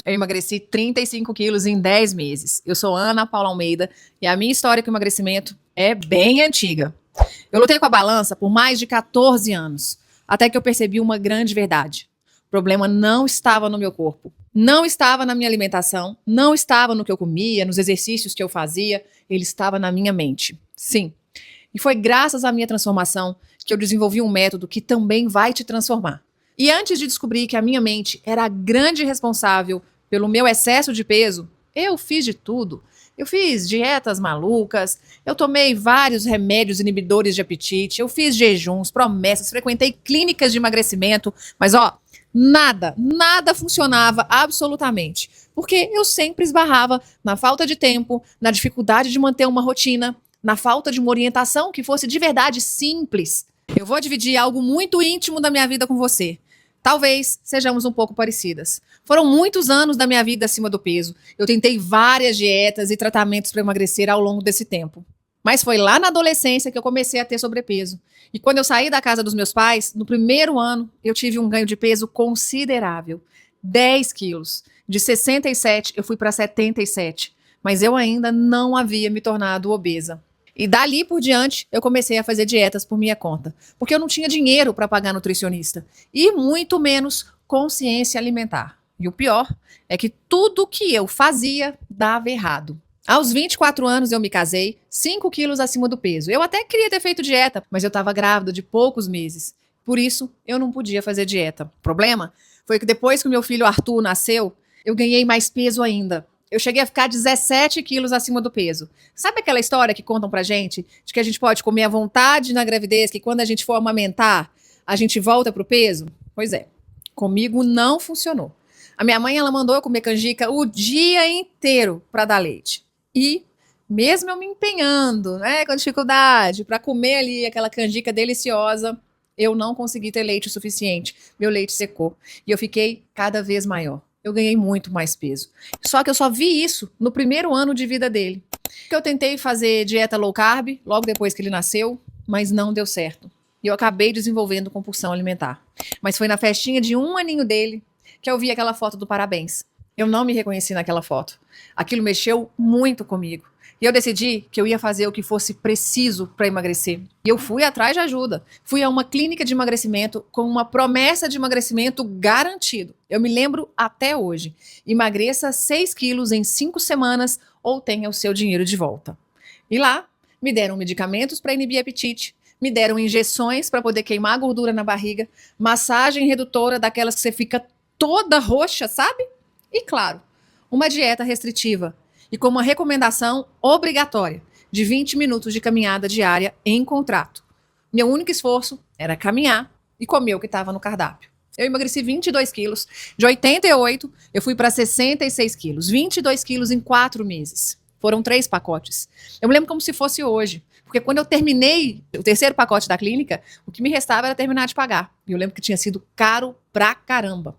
Eu emagreci 35 quilos em 10 meses. Eu sou Ana Paula Almeida e a minha história com emagrecimento é bem antiga. Eu lutei com a balança por mais de 14 anos, até que eu percebi uma grande verdade. O problema não estava no meu corpo, não estava na minha alimentação, não estava no que eu comia, nos exercícios que eu fazia, ele estava na minha mente. Sim. E foi graças à minha transformação que eu desenvolvi um método que também vai te transformar. E antes de descobrir que a minha mente era a grande responsável pelo meu excesso de peso, eu fiz de tudo. Eu fiz dietas malucas, eu tomei vários remédios inibidores de apetite, eu fiz jejuns, promessas, frequentei clínicas de emagrecimento, mas nada funcionava absolutamente. Porque eu sempre esbarrava na falta de tempo, na dificuldade de manter uma rotina, na falta de uma orientação que fosse de verdade simples. Eu vou dividir algo muito íntimo da minha vida com você. Talvez sejamos um pouco parecidas. Foram muitos anos da minha vida acima do peso. Eu tentei várias dietas e tratamentos para emagrecer ao longo desse tempo. Mas foi lá na adolescência que eu comecei a ter sobrepeso. E quando eu saí da casa dos meus pais, no primeiro ano, eu tive um ganho de peso considerável. 10 quilos. De 67, eu fui para 77. Mas eu ainda não havia me tornado obesa. E dali por diante, eu comecei a fazer dietas por minha conta, porque eu não tinha dinheiro para pagar nutricionista e muito menos consciência alimentar. E o pior é que tudo que eu fazia dava errado. Aos 24 anos eu me casei, 5 quilos acima do peso. Eu até queria ter feito dieta, mas eu estava grávida de poucos meses. Por isso, eu não podia fazer dieta. O problema foi que depois que o meu filho Arthur nasceu, eu ganhei mais peso ainda. Eu cheguei a ficar 17 quilos acima do peso. Sabe aquela história que contam pra gente? De que a gente pode comer à vontade na gravidez, que quando a gente for amamentar, a gente volta pro peso? Pois é, comigo não funcionou. A minha mãe, ela mandou eu comer canjica o dia inteiro pra dar leite. E, mesmo eu me empenhando, né, com dificuldade, pra comer ali aquela canjica deliciosa, eu não consegui ter leite o suficiente. Meu leite secou. E eu fiquei cada vez maior. Eu ganhei muito mais peso. Só que eu só vi isso no primeiro ano de vida dele. Eu tentei fazer dieta low carb logo depois que ele nasceu, mas não deu certo. E eu acabei desenvolvendo compulsão alimentar. Mas foi na festinha de 1 aninho dele que eu vi aquela foto do parabéns. Eu não me reconheci naquela foto. Aquilo mexeu muito comigo. E eu decidi que eu ia fazer o que fosse preciso para emagrecer. E eu fui atrás de ajuda. Fui a uma clínica de emagrecimento com uma promessa de emagrecimento garantido. Eu me lembro até hoje. Emagreça 6 quilos em 5 semanas ou tenha o seu dinheiro de volta. E lá, me deram medicamentos para inibir apetite, me deram injeções para poder queimar a gordura na barriga, massagem redutora daquelas que você fica toda roxa, sabe? E claro, uma dieta restritiva. E com uma recomendação obrigatória de 20 minutos de caminhada diária em contrato. Meu único esforço era caminhar e comer o que estava no cardápio. Eu emagreci 22 quilos. De 88, eu fui para 66 quilos. 22 quilos em 4 meses. Foram 3 pacotes. Eu me lembro como se fosse hoje. Porque quando eu terminei o terceiro pacote da clínica, o que me restava era terminar de pagar. E eu lembro que tinha sido caro pra caramba.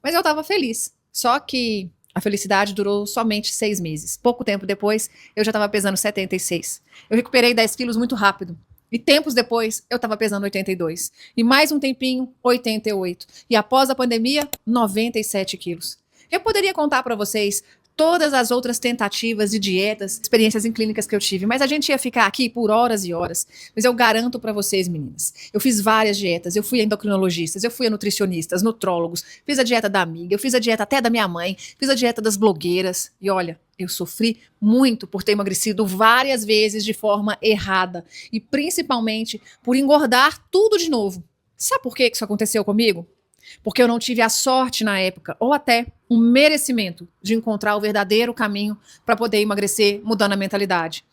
Mas eu estava feliz. Só que a felicidade durou somente 6 meses. Pouco tempo depois, eu já estava pesando 76. Eu recuperei 10 quilos muito rápido. E tempos depois, eu estava pesando 82. E mais um tempinho, 88. E após a pandemia, 97 quilos. Eu poderia contar para vocês todas as outras tentativas de dietas, experiências em clínicas que eu tive, mas a gente ia ficar aqui por horas e horas. Mas eu garanto para vocês, meninas, eu fiz várias dietas, eu fui a endocrinologistas, eu fui a nutricionistas, nutrólogos, fiz a dieta da amiga, eu fiz a dieta até da minha mãe, fiz a dieta das blogueiras. E olha, eu sofri muito por ter emagrecido várias vezes de forma errada e principalmente por engordar tudo de novo. Sabe por que isso aconteceu comigo? Porque eu não tive a sorte na época, ou até um merecimento de encontrar o verdadeiro caminho para poder emagrecer mudando a mentalidade.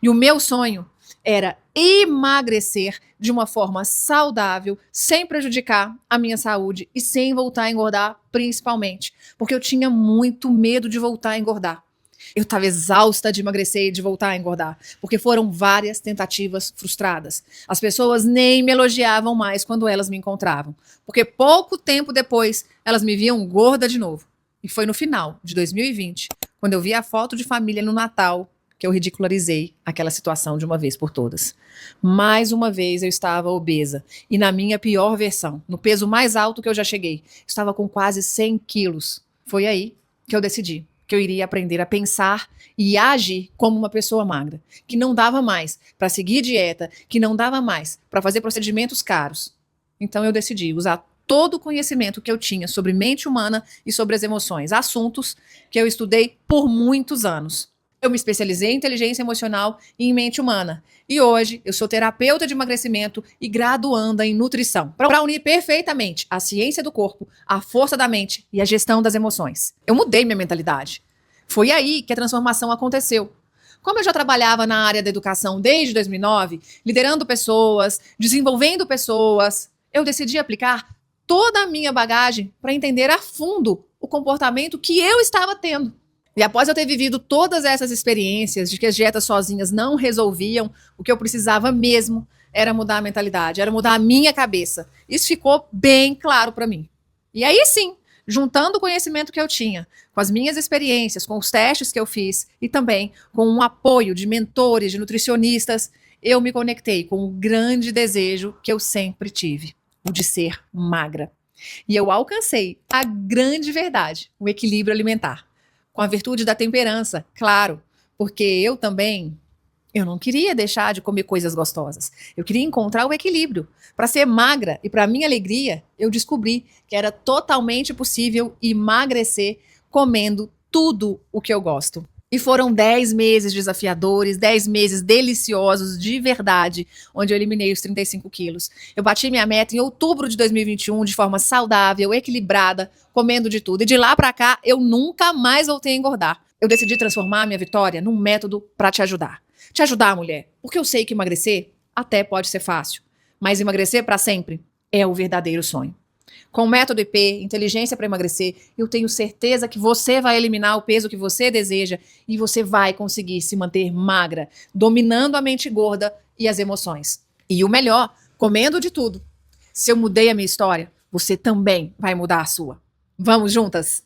E o meu sonho era emagrecer de uma forma saudável, sem prejudicar a minha saúde e sem voltar a engordar, principalmente, porque eu tinha muito medo de voltar a engordar. Eu estava exausta de emagrecer e de voltar a engordar, porque foram várias tentativas frustradas. As pessoas nem me elogiavam mais quando elas me encontravam, porque pouco tempo depois elas me viam gorda de novo. E foi no final de 2020, quando eu vi a foto de família no Natal, que eu ridicularizei aquela situação de uma vez por todas. Mais uma vez eu estava obesa, e na minha pior versão, no peso mais alto que eu já cheguei, estava com quase 100 quilos. Foi aí que eu decidi que eu iria aprender a pensar e agir como uma pessoa magra, que não dava mais para seguir dieta, que não dava mais para fazer procedimentos caros. Então eu decidi usar todo o conhecimento que eu tinha sobre mente humana e sobre as emoções, assuntos que eu estudei por muitos anos. Eu me especializei em inteligência emocional e em mente humana. E hoje eu sou terapeuta de emagrecimento e graduanda em nutrição, para unir perfeitamente a ciência do corpo, a força da mente e a gestão das emoções. Eu mudei minha mentalidade. Foi aí que a transformação aconteceu. Como eu já trabalhava na área da educação desde 2009, liderando pessoas, desenvolvendo pessoas, eu decidi aplicar toda a minha bagagem para entender a fundo o comportamento que eu estava tendo. E após eu ter vivido todas essas experiências de que as dietas sozinhas não resolviam, o que eu precisava mesmo era mudar a mentalidade, era mudar a minha cabeça. Isso ficou bem claro para mim. E aí sim, juntando o conhecimento que eu tinha, com as minhas experiências, com os testes que eu fiz e também com um apoio de mentores, de nutricionistas, eu me conectei com o grande desejo que eu sempre tive, o de ser magra. E eu alcancei a grande verdade, o equilíbrio alimentar. Com a virtude da temperança, claro, porque eu não queria deixar de comer coisas gostosas. Eu queria encontrar o equilíbrio. Para ser magra e para minha alegria, eu descobri que era totalmente possível emagrecer comendo tudo o que eu gosto. E foram 10 meses desafiadores, 10 meses deliciosos de verdade, onde eu eliminei os 35 quilos. Eu bati minha meta em outubro de 2021 de forma saudável, equilibrada, comendo de tudo. E de lá pra cá, eu nunca mais voltei a engordar. Eu decidi transformar a minha vitória num método para te ajudar. Te ajudar, mulher, porque eu sei que emagrecer até pode ser fácil, mas emagrecer para sempre é o verdadeiro sonho. Com o método IP, inteligência para emagrecer, eu tenho certeza que você vai eliminar o peso que você deseja e você vai conseguir se manter magra, dominando a mente gorda e as emoções. E o melhor, comendo de tudo. Se eu mudei a minha história, você também vai mudar a sua. Vamos juntas?